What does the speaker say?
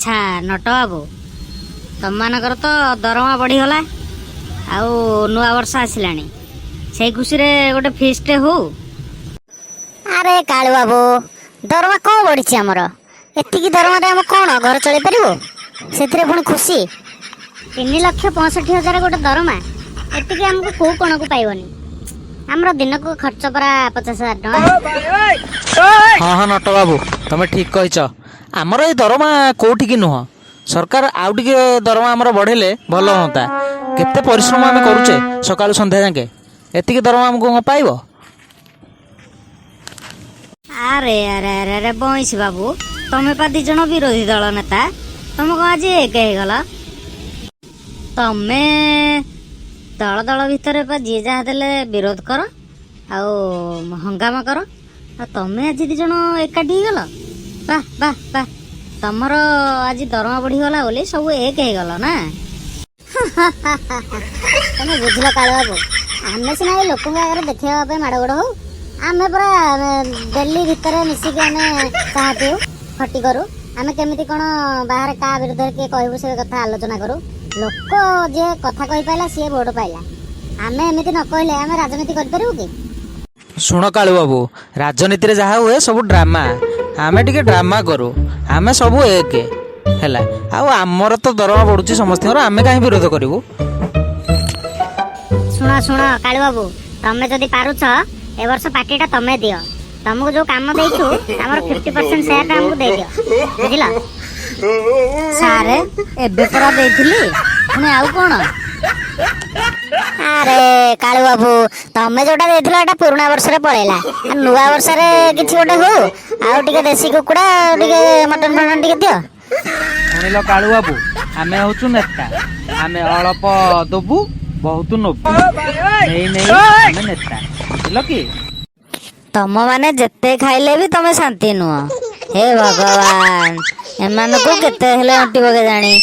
ଆଚ୍ଛା ନଟ ବାବୁ, ତମମାନଙ୍କର ତ ଦରମା ବଢ଼ିଗଲା, ଆଉ ନୂଆ ବର୍ଷ ଆସିଲାଣି, ସେଇ ଖୁସିରେ ଗୋଟେ ଫିଷ୍ଟ ହଉ। ଆରେ କାଳୁ ବାବୁ, ଦରମା କ'ଣ ବଢ଼ିଛି ଆମର? ଏତିକି ଦରମାରେ ଆମେ କ'ଣ ଘର ଚଳେଇ ପାରିବୁ? ସେଥିରେ ପୁଣି ଖୁସି। 3,65,000 ଗୋଟେ ଦରମା, ଏତିକି ଆମକୁ କୋଉ କଣକୁ ପାଇବନି। ଆମର ଦିନକୁ ଖର୍ଚ୍ଚ ପରା 50,000 ଟଙ୍କା। ହଁ ହଁ ନଟ ବାବୁ, ତମେ ଠିକ୍ କହିଛ। ଆମର ଏଇ ଦରମା କୋଉଠିକି ନୁହଁ। ସରକାର ଆଉ ଟିକେ ଦରମା ଆମର ବଢ଼େଇଲେ ଭଲ ହୁଅନ୍ତା। କେତେ ପରିଶ୍ରମ ଆମେ କରୁଛେ ସକାଳୁ ସନ୍ଧ୍ୟା ଯାକେ, ଏତିକି ଦରମା ଆମକୁ କ'ଣ ପାଇବ? ଆରେ ଆରେ ଆରେ ଆରେ ବଇଁଶୀ ବାବୁ, ତମେ ପା 2 ଜଣ ବିରୋଧୀ ଦଳ ନେତା, ତମେ କ'ଣ ଆଜି ଏକ ହେଇଗଲ? ତମେ ଦଳ ଦଳ ଭିତରେ ପା ଯିଏ ଯାହା ଦେଲେ ବିରୋଧ କର ଆଉ ହଙ୍ଗାମା କର, ଆଉ ତମେ ଆଜି 2 ଜଣ ଏକାଠି ହେଇଗଲ। ବାଃ ବାଃ ବାଃ, ତମର ଆଜି ଦରମା ବଢ଼ିଗଲା ବୋଲି ସବୁ ଏକ ହେଇଗଲ ନା? ତମେ ବୁଝିଲ କାଳୁ ବାବୁ, ଆମେ ସିନା ଏଇ ଲୋକଙ୍କ ଆଗରେ ଦେଖେଇବା ପାଇଁ ମାଡ଼ ଗୋଡ଼ ହଉ, ଆମେ ପୁରା ଡେଲି ଭିତରେ ମିଶିକି ଆମେ ଚାହା ପିଉ, ଖଟି କରୁ। ଆମେ କେମିତି କ'ଣ ବାହାରେ କାହା ବିରୁଦ୍ଧରେ କିଏ କହିବୁ ସେ କଥା ଆଲୋଚନା କରୁ। ଲୋକ ଯିଏ କଥା କହିପାରିଲା ସିଏ ଭୋଟ ପାଇଲା। ଆମେ ଏମିତି ନ କହିଲେ ଆମେ ରାଜନୀତି କରିପାରିବୁ କି? ଶୁଣ କାଳୁ ବାବୁ, ରାଜନୀତିରେ ଯାହା ହୁଏ ସବୁ ଡ୍ରାମା। ଆମେ ଟିକେ ଡ୍ରାମା କରୁ, ଆମେ ସବୁ ଏକ ହେଲା। ଆଉ ଆମର ତ ଦରମା ବଢ଼ୁଛି ସମସ୍ତଙ୍କର, ଆମେ କାହିଁ ବିରୋଧ କରିବୁ? ଶୁଣ ଶୁଣ କାଳୁ ବାବୁ, ତମେ ଯଦି ପାରୁଛ ଏ ବର୍ଷ ପାର୍ଟିଟା ତମେ ଦିଅ। ତମକୁ ଯୋଉ କାମ ଦେଇଛୁ ଆମର 50% ସେୟାରଟା ଆମକୁ ଦେଇଦିଅ, ବୁଝିଲ? ସାରେ ଏବେ ପରା ଦେଇଥିଲି, ପୁଣି ଆଉ କ'ଣ? ଆରେ କାଳୁ ବାବୁ, ତମେ ଯୋଉଟା ଦେଇଥିଲ ଏଟା ପୁରୁଣା ବର୍ଷରେ ପଳେଇଲା। ନୂଆ ବର୍ଷରେ କିଛି ଗୋଟେ ହଉ, ଆଉ ଟିକେ ଦେଶୀ କୁକୁଡ଼ା, ଟିକେ ମଟନ ଫଟନ ଟିକେ ଦିଅ। ଶୁଣିଲ କାଳୁ ବାବୁ, ଆମେ ହଉଛୁ ନେତା। ଆମେ ଅଳପ ଦବୁ, ବହୁତ ନବୁ। ନେଇ ନେଇ ଆମେ ନେତା, ବୁଝିଲ କି? ତମ ମାନେ ଯେତେ ଖାଇଲେ ବି ତମେ ଶାନ୍ତି ନୁହଁ। ହେ ଭଗବାନ, ଏମାନଙ୍କୁ କେତେ ହେଲେ ଅଣ୍ଟିବ କେଜାଣି।